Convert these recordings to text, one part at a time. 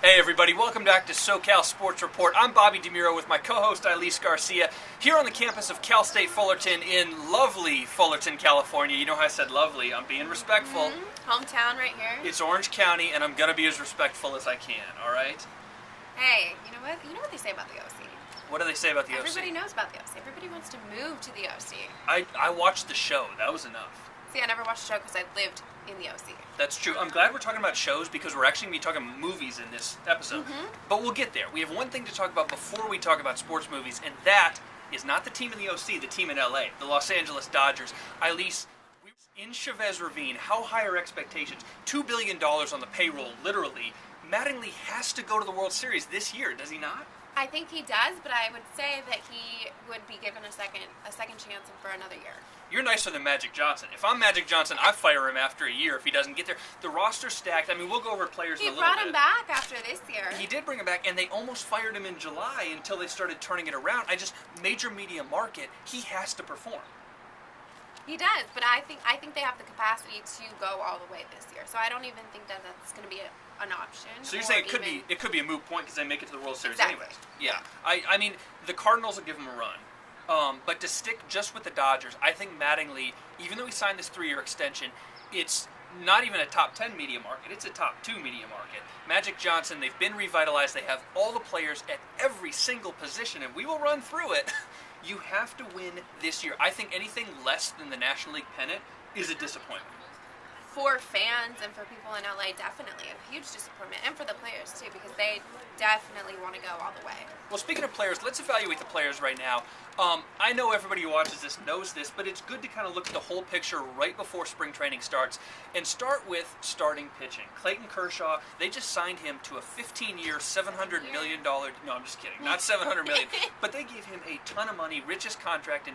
Hey everybody, welcome back to SoCal Sports Report. I'm Bobby DeMuro with my co-host Ailis Garcia here on the campus of Cal State Fullerton in lovely Fullerton, California. You know how I said lovely, I'm being respectful. Hometown right here. It's Orange County and I'm going to be as respectful as I can, alright? Hey, you know what? You know what they say about the OC? What do they say about the OC? Everybody knows about the OC. Everybody wants to move to the OC. I watched the show, that was enough. See, I never watched the show because I lived in the OC. That's true. I'm glad we're talking about shows because we're actually going to be talking movies in this episode. But we'll get there. We have one thing to talk about before we talk about sports movies, and that is not the team in the OC, the team in LA, the Los Angeles Dodgers. Ailis, in Chavez Ravine, how high are expectations? $2 billion on the payroll, literally. Mattingly has to go to the World Series this year, does he not? I think he does, but I would say that he would be given a second chance for another year. You're nicer than Magic Johnson. If I'm Magic Johnson, I fire him after a year if he doesn't get there. The roster's stacked. I mean, we'll go over players in a little bit. He brought him back after this year. He did bring him back, and they almost fired him in July until they started turning it around. Major media market, he has to perform. He does, but I think they have the capacity to go all the way this year. So I don't even think that that's going to be an option. So you're saying it could be a moot point because they make it to the World Series exactly. anyways. Yeah. I mean, the Cardinals will give him a run. But to stick just with the Dodgers, I think Mattingly, even though he signed this 3-year extension, it's not even a top 10 media market. It's a top 2 media market. Magic Johnson, they've been revitalized. They have all the players at every single position, and we will run through it. You have to win this year. I think anything less than the National League pennant is a disappointment. For fans and for people in LA, definitely a huge disappointment. And for the players, too, because they definitely want to go all the way. Well, speaking of players, let's evaluate the players right now. I know everybody who watches this knows this, but it's good to kind of look at the whole picture right before spring training starts and start with starting pitching. Clayton Kershaw, they just signed him to a 15-year, $700 million... No, I'm just kidding. Not $700 million. But they gave him a ton of money, richest contract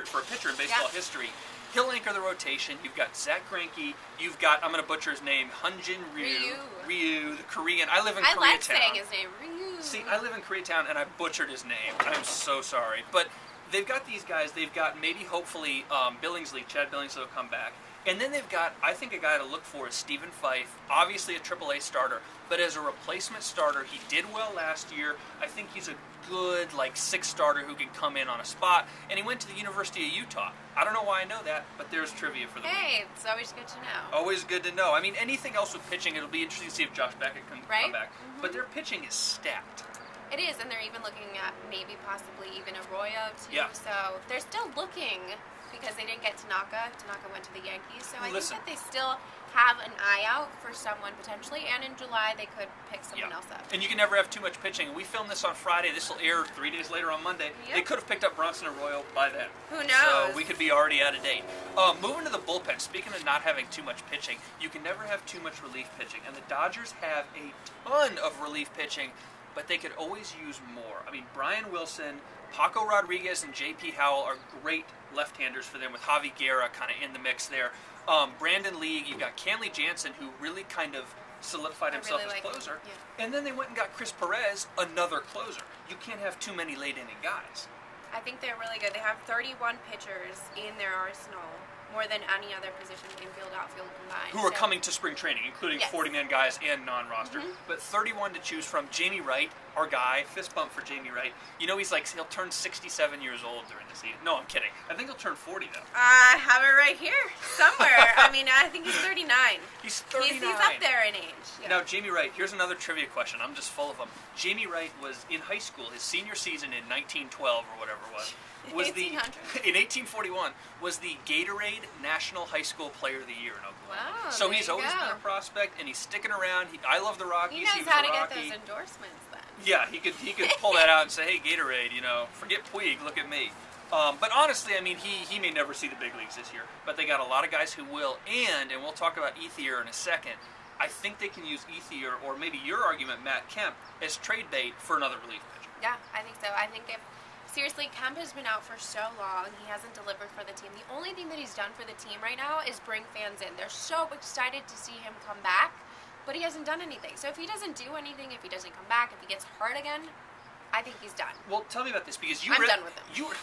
for a pitcher in baseball history. He'll anchor the rotation. You've got Zach Greinke. You've got, I'm going to butcher his name, Hyunjin Ryu, the Korean. I live in Koreatown. I like saying his name, Ryu. See, I live in Koreatown, and I butchered his name. I'm so sorry. But they've got these guys. They've got maybe, hopefully, Chad Billingsley will come back. And then they've got, I think a guy to look for is Stephen Fife, obviously a AAA starter. But as a replacement starter, he did well last year. I think he's a good, sixth starter who can come in on a spot. And he went to the University of Utah. I don't know why I know that, but there's trivia for the week. Hey, it's always good to know. Always good to know. I mean, anything else with pitching, it'll be interesting to see if Josh Beckett can come back. But their pitching is stacked. It is, and they're even looking at maybe possibly even Arroyo, too. Yeah. So they're still looking because they didn't get Tanaka. Tanaka went to the Yankees. So I think that they still have an eye out for someone potentially, and in July they could pick someone else up. And you can never have too much pitching. We filmed this on Friday. This will air 3 days later on Monday. Yep. They could have picked up Bronson Arroyo by then. Who knows? So we could be already out of date. Moving to the bullpen, speaking of not having too much pitching, you can never have too much relief pitching. And the Dodgers have a ton of relief pitching, but they could always use more. I mean, Brian Wilson, Paco Rodriguez, and J.P. Howell are great left-handers for them, with Javi Guerra kind of in the mix there. Brandon Lee, you've got Kenley Jansen, who really kind of solidified himself as closer. And then they went and got Chris Perez, another closer. You can't have too many late-inning guys. I think they're really good. They have 31 pitchers in their arsenal, more than any other position, infield, outfield combined. Who are coming to spring training, including 40-man guys and non-roster. But 31 to choose from. Jamie Wright, our guy, fist bump for Jamie Wright. You know, he'll turn 67 years old during the season. No, I'm kidding. I think he'll turn 40, though. I have it right here, somewhere. I mean, I think he's 39. He's 39. He's up there in age. Yeah. Now, Jamie Wright, here's another trivia question. I'm just full of them. Jamie Wright was in high school, his senior season in 1912 or whatever it was. In 1841, was the Gatorade National High School Player of the Year in Oklahoma. Wow, so he's always been a prospect, and he's sticking around. I love the Rockies. He knows how to get those endorsements then. Yeah, he could pull that out and say, hey, Gatorade, forget Puig, look at me. But honestly, I mean, he may never see the big leagues this year, but they got a lot of guys who will, and we'll talk about Ethier in a second. I think they can use Ethier, or maybe your argument, Matt Kemp, as trade bait for another relief pitcher. Yeah, I think so. I think seriously, Kemp has been out for so long. He hasn't delivered for the team. The only thing that he's done for the team right now is bring fans in. They're so excited to see him come back, but he hasn't done anything. So if he doesn't do anything, if he doesn't come back, if he gets hurt again, I think he's done. Well, tell me about this, because I'm done with him. You were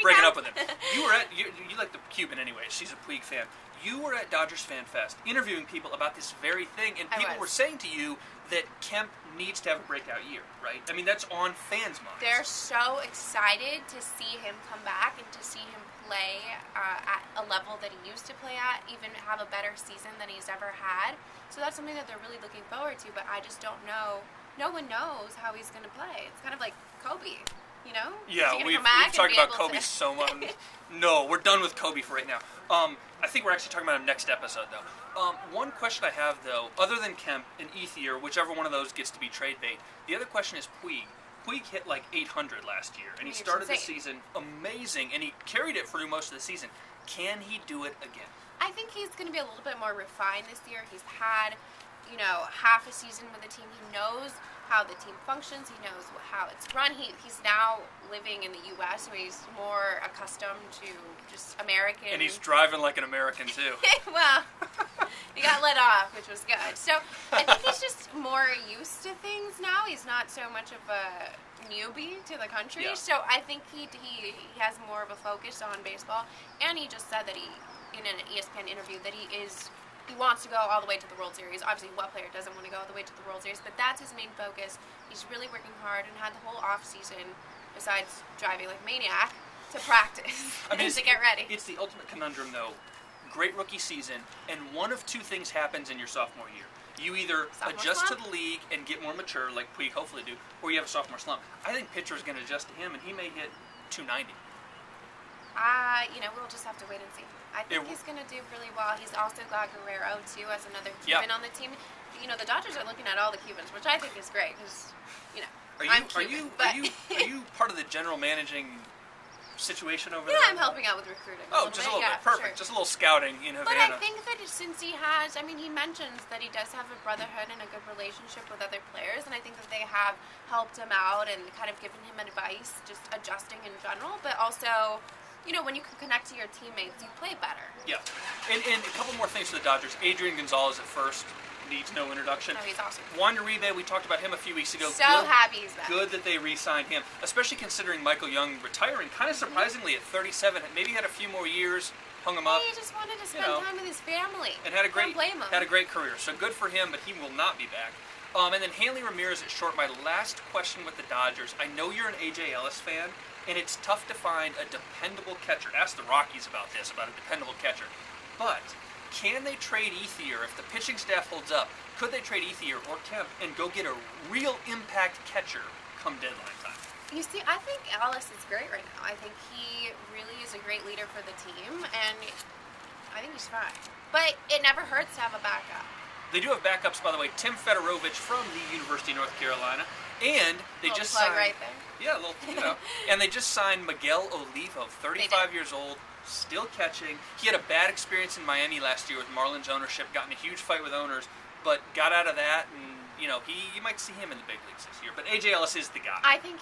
breaking up with him. You like the Cuban anyway. She's a Puig fan. you were at Dodgers Fan Fest interviewing people about this very thing, and people were saying to you that Kemp needs to have a breakout year, right? I mean, that's on fans' minds. They're so excited to see him come back and to see him play at a level that he used to play at, even have a better season than he's ever had. So that's something that they're really looking forward to, but I just don't know. No one knows how he's going to play. It's kind of like Kobe, you know? Yeah, we've talked about Kobe so much. No, we're done with Kobe for right now. I think we're actually talking about him next episode, though. One question I have, though, other than Kemp and Ethier, whichever one of those gets to be trade bait, the other question is Puig. Puig hit like 800 last year, and he started the season amazing, and he carried it through most of the season. Can he do it again? I think he's going to be a little bit more refined this year. He's had, half a season with the team. He knows how the team functions. He knows how it's run. He's now living in the U.S., so he's more accustomed to just American. And he's driving like an American, too. Well, he got let off, which was good. So I think he's just more used to things now. He's not so much of a newbie to the country. Yeah. So I think he has more of a focus on baseball. And he just said that in an ESPN interview, that he wants to go all the way to the World Series. Obviously, what player doesn't want to go all the way to the World Series? But that's his main focus. He's really working hard and had the whole off season, besides driving like a maniac, to practice to get ready. It's the ultimate conundrum, though. Great rookie season, and one of two things happens in your sophomore year. You either adjust to the league and get more mature, like Puig hopefully do, or you have a sophomore slump. I think pitchers going to adjust to him, and he may hit 290. We'll just have to wait and see. I think he's going to do really well. He's also got Guerrero, too, as another Cuban on the team. The Dodgers are looking at all the Cubans, which I think is great because, I'm Cuban. Are you part of the general managing situation over there? Yeah, I'm helping out with recruiting. Just a little bit. Perfect. Sure. Just a little scouting in Havana. But I think that since he mentions that he does have a brotherhood and a good relationship with other players, and I think that they have helped him out and kind of given him advice, just adjusting in general, but also, when you can connect to your teammates, you play better. Yeah. And a couple more things for the Dodgers. Adrian Gonzalez at first needs no introduction. No, he's awesome. Juan Uribe, we talked about him a few weeks ago. So happy he's back. Good that they re-signed him, especially considering Michael Young retiring kind of surprisingly at 37. Maybe had a few more years, hung him up. He just wanted to spend time with his family. And had a Can't blame him. Had a great career. So good for him, but he will not be back. And then Hanley Ramirez at short. My last question with the Dodgers. I know you're an A.J. Ellis fan, and it's tough to find a dependable catcher. Ask the Rockies about a dependable catcher. But can they trade Ethier if the pitching staff holds up? Could they trade Ethier or Kemp and go get a real impact catcher come deadline time? You see, I think Ailis is great right now. I think he really is a great leader for the team, and I think he's fine. But it never hurts to have a backup. They do have backups, by the way. Tim Fedorovich from the University of North Carolina, and they just signed. Right there. Yeah, a little, and they just signed Miguel Olivo, 35 years old, still catching. He had a bad experience in Miami last year with Marlins ownership. Got in a huge fight with owners, but got out of that, and you might see him in the big leagues this year. But A.J. Ellis is the guy. I think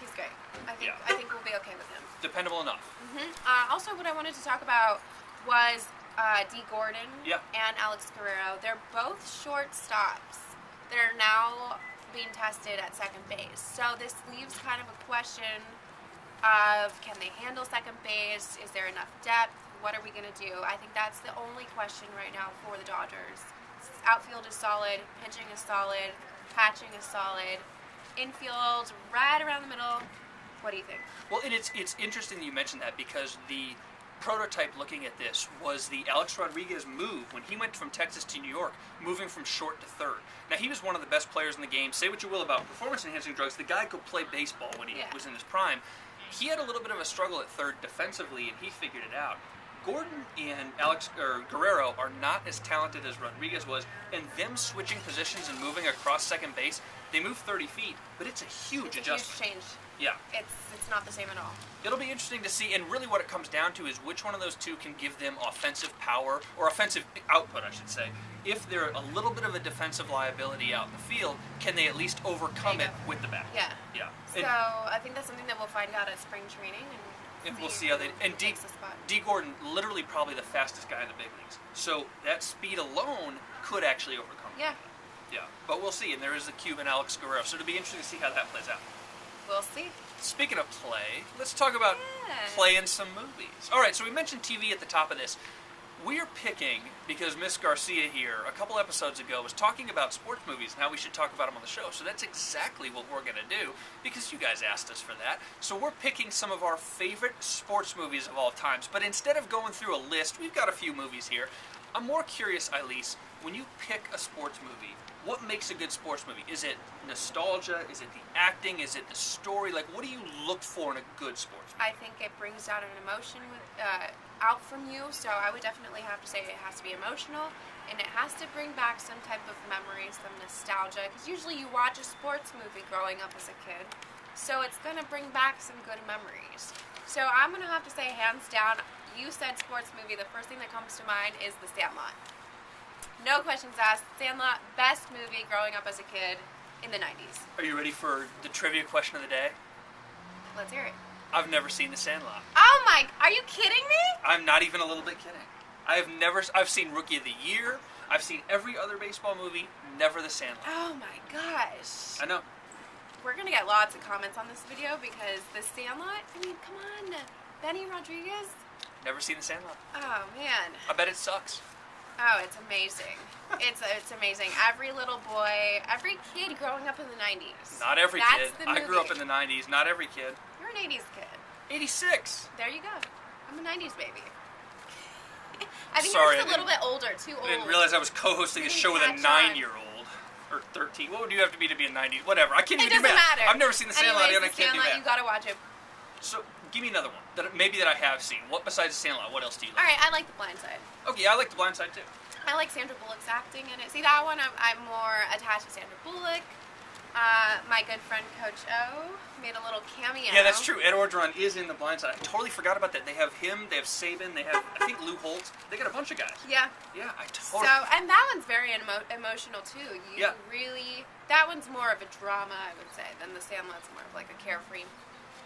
he's great. I think we'll be okay with him. Dependable enough. Mm-hmm. Also, what I wanted to talk about was D. Gordon and Alex Guerrero. They're both shortstops that are now being tested at second base. So this leaves kind of a question of, can they handle second base? Is there enough depth? What are we going to do? I think that's the only question right now for the Dodgers. Outfield is solid, pitching is solid, patching is solid, infield right around the middle. What do you think? Well, and it's interesting that you mentioned that, because the prototype looking at this was the Alex Rodriguez move when he went from Texas to New York, moving from short to third. Now, he was one of the best players in the game. Say what you will about performance-enhancing drugs. The guy could play baseball when he was in his prime. He had a little bit of a struggle at third defensively, and he figured it out. Gordon and Guerrero are not as talented as Rodriguez was, and them switching positions and moving across second base, they move 30 feet, but it's a huge adjustment. Huge change. Yeah. It's not the same at all. It'll be interesting to see, and really what it comes down to is which one of those two can give them offensive power, or offensive output, I should say. If they're a little bit of a defensive liability out in the field, can they at least overcome it with the bat? Yeah. Yeah. So I think that's something that we'll find out at spring training, and we'll see how they. And D. Gordon, literally probably the fastest guy in the big leagues. So that speed alone could actually overcome. Yeah. Yeah. But we'll see. And there is the Cuban Alex Guerrero. So it'll be interesting to see how that plays out. We'll see. Speaking of play, let's talk about playing some movies. All right. So we mentioned TV at the top of this. we're picking, because Miss Garcia here, a couple episodes ago, was talking about sports movies and how we should talk about them on the show. So that's exactly what we're going to do, because you guys asked us for that. So we're picking some of our favorite sports movies of all times. But instead of going through a list, we've got a few movies here. I'm more curious, Ailis, when you pick a sports movie, what makes a good sports movie? Is it nostalgia? Is it the acting? Is it the story? Like, what do you look for in a good sports movie? I think it brings out an emotion out from you, so I would definitely have to say it has to be emotional, and it has to bring back some type of memory, some nostalgia, because usually you watch a sports movie growing up as a kid, so it's going to bring back some good memories. So I'm going to have to say, hands down, you said sports movie, the first thing that comes to mind is The Sandlot. No questions asked. Sandlot, best movie growing up as a kid in the 90s. Are you ready for the trivia question of the day? Let's hear it. I've never seen The Sandlot. Oh my, are you kidding me? I'm not even a little bit kidding. I've seen Rookie of the Year. I've seen every other baseball movie, never The Sandlot. Oh my gosh. I know. We're going to get lots of comments on this video because The Sandlot, I mean, come on. Benny Rodriguez? Never seen The Sandlot. Oh man. I bet it sucks. Oh, it's amazing. It's amazing. Every little boy, every kid growing up in the 90s. Not every That's kid. the movie. I grew up in the 90s. Not every kid. You're an 80s kid. 86. There you go. I'm a 90s baby. I think Sorry, you're just a little bit older, too old. I didn't realize I was co-hosting a show with a 9-year-old. Or 13. What would you have to be a 90s? Whatever. I can't even do math. It doesn't matter. I've never seen The Sandlot, Anyways, and I can't do math. you gotta watch it. So, give me another one. That I have seen. What besides The Sandlot? What else do you like? Alright, I like The Blind Side. Okay, I like The Blind Side, too. I like Sandra Bullock's acting in it. See, that one, I'm more attached to Sandra Bullock. My good friend Coach O made a little cameo. Yeah, that's true. Ed Orgeron is in The Blind Side. I totally forgot about that. They have him, they have Saban, they have, I think, Lou Holtz. They got a bunch of guys. Yeah. Yeah, I totally... So, and that one's very emotional, too. You Yeah. really... That one's more of a drama, I would say, than The Sandlot's more of like a carefree.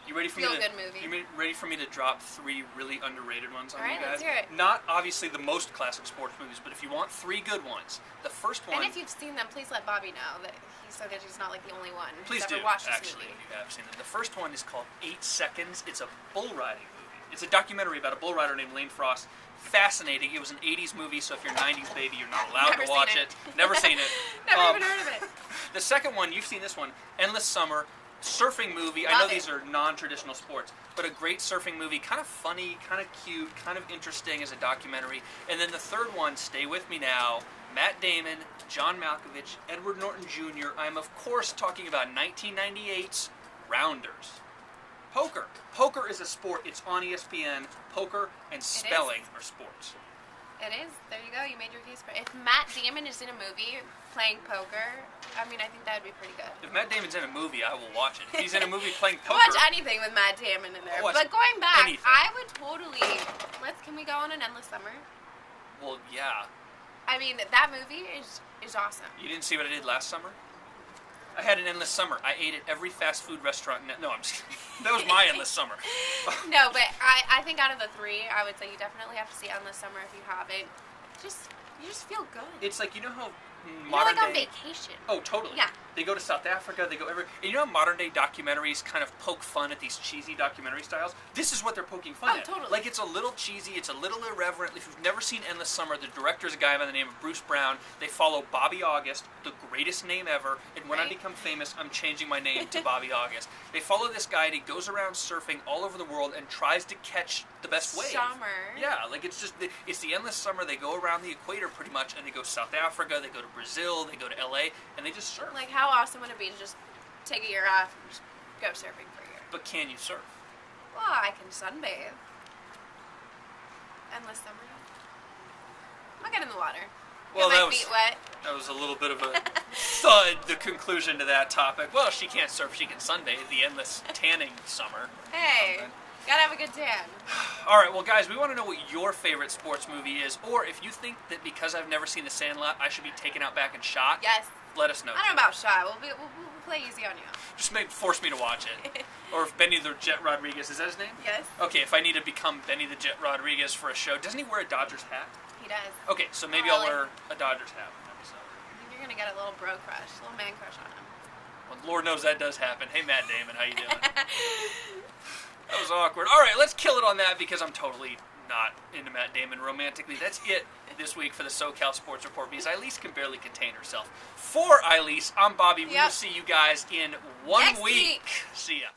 You ready for me to... Feel-good movie. You ready for me to drop 3 really underrated ones on All right, you guys? let's hear it. Not, obviously, the most classic sports movies, but if you want 3 good ones, the first one... And if you've seen them, please let Bobby know that so that he's not like the only one who's Please ever do, watched this actually, movie. if you have seen them. The first one is called 8 Seconds. It's a bull riding movie. It's a documentary about a bull rider named Lane Frost. Fascinating. It was an 80s movie, so if you're 90s baby, you're not allowed Never to watch seen it. Never seen it. Never even heard of it. The second one, you've seen this one, Endless Summer, surfing movie. I know Love it. these are non-traditional sports, but a great surfing movie, kind of funny, kind of cute, kind of interesting as a documentary. And then the third one, stay with me now, Matt Damon, John Malkovich, Edward Norton Jr. I'm, of course, talking about 1998's Rounders. Poker. Poker is a sport. It's on ESPN. Poker and spelling are sports. It is. There you go. You made your case for it. If Matt Damon is in a movie playing poker, I mean, I think that would be pretty good. If Matt Damon's in a movie, I will watch it. If he's in a movie playing I'll poker... watch anything with Matt Damon in there. I'll watch But going back, anything. I would totally... Can we go on an Endless Summer? Well, yeah. I mean, that movie is awesome. You didn't see what I did last summer? I had an endless summer. I ate at every fast food restaurant. No, I'm just kidding. That was my endless summer. No, but I think out of the 3, I would say you definitely have to see Endless Summer if you haven't. You just feel good. It's like, you know how You're modern like on day... vacation. Oh, totally. Yeah. They go to South Africa, they go everywhere. And you know how modern day documentaries kind of poke fun at these cheesy documentary styles? This is what they're poking fun Oh, at. totally. Like, it's a little cheesy, it's a little irreverent. If you've never seen Endless Summer, the director's a guy by the name of Bruce Brown. They follow Bobby August, the greatest name ever. And when I Right. become famous, I'm changing my name to Bobby August. They follow this guy and he goes around surfing all over the world and tries to catch the best wave. Summer. Yeah, like it's the endless summer. They go around the equator pretty much, and they go South Africa, they go to Brazil, they go to LA, and they just surf. Like, how awesome would it be to just take a year off and just go surfing for a year? But can you surf? Well, I can sunbathe. Endless Summer. I'll get in the water. Well, Get my feet wet. that was a little bit of a thud, the conclusion to that topic. Well, she can't surf, she can sunbathe, the endless tanning summer. Hey, gotta have a good tan. All right, well, guys, we want to know what your favorite sports movie is, or if you think that because I've never seen The Sandlot, I should be taken out back and shot. Yes. Let us know. I don't know about shot. We'll play easy on you. Just force me to watch it. Or if Benny the Jet Rodriguez, is that his name? Yes, Okay, if I need to become Benny the Jet Rodriguez for a show, doesn't he wear a Dodgers hat? he does. Okay, so maybe Oh, I'll really? wear a Dodgers hat for an episode. I think you're gonna get a little bro crush, a little man crush on him. Well, Lord knows that does happen. Hey, Matt Damon, how you doing? That was awkward. All right, let's kill it on that because I'm totally not into Matt Damon romantically. That's it this week for the SoCal Sports Report because Ailis can barely contain herself. For Ailis, I'm Bobby. We will see you guys in 1 Next week. See ya.